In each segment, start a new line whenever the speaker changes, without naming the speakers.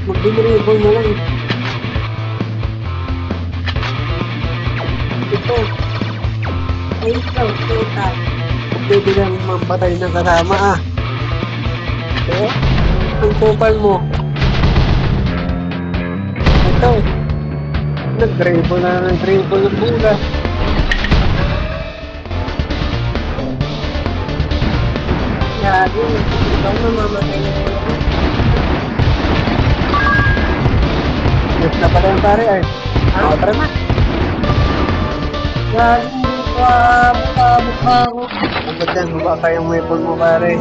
Mag-dribble na lang. Ito.
Ay, ikaw, puta.
Pwede lang mampatay ng kasama ah. Oo. Ang kupal mo. Ito. Nag-dribble ng bola.
Gago. Ikaw mamamatay na ulo ko.
Yes na pala yung pare ay. Tara na.
Gago. Mukha ko.
Ang ba't yan? Baba ka yung weapon mo pare.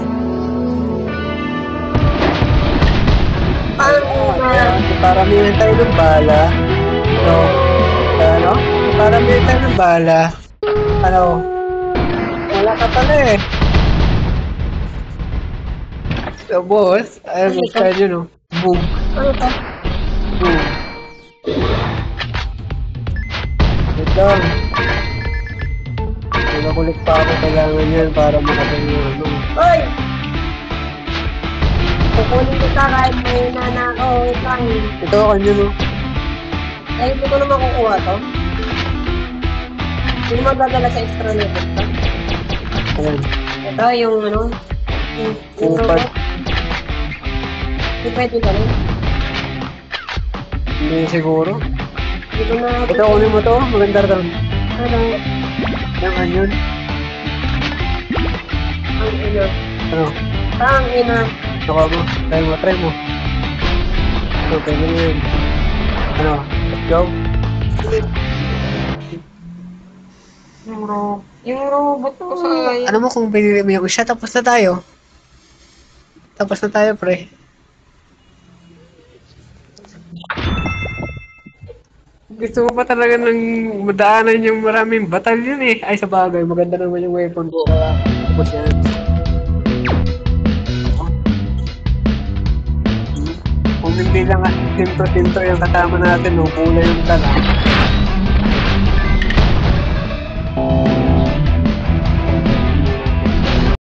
Paramihan tayo ng bala. So, ano? Paramihan tayo ng bala. Ano? Wala ka pala eh. So, boss, ayun, gusto nyo, no? Boom.
Ano to?
Boom. Wait lang. Nagakulit pa ako, kailangan yan para makagaling yung ano.
Hoy! Kukunin kita kahit may nanakaw. Wait lang.
Ito, kanya, no?
Ay, hindi ko naman kukuha to. Hindi magdadala sa extra level to.
Ayan.
Ito, yung ano, yung
Upad.
robot. Hindi pwede ka rin.
Hindi siguro.
Hindi ko na...
Ito, kunin mo to. Maganda rin.
Ano?
Yung anyon.
Ang ina.
Ano?
Ang ina.
Naka mo. Try mo. So, pwede mo yun. Ano? Let's go.
Yung robot ko sa...
Ano mo kung pinili mo yung isa, tapos na tayo. Tapos na tayo, pre. Gusto mo pa talaga ng madaanan yung maraming batalyon eh. Ay, sa bagay, maganda naman yung weapon ko. Kaya, tapos yan. Kung hindi lang tinto yung kasama natin, no, kulay yung dala.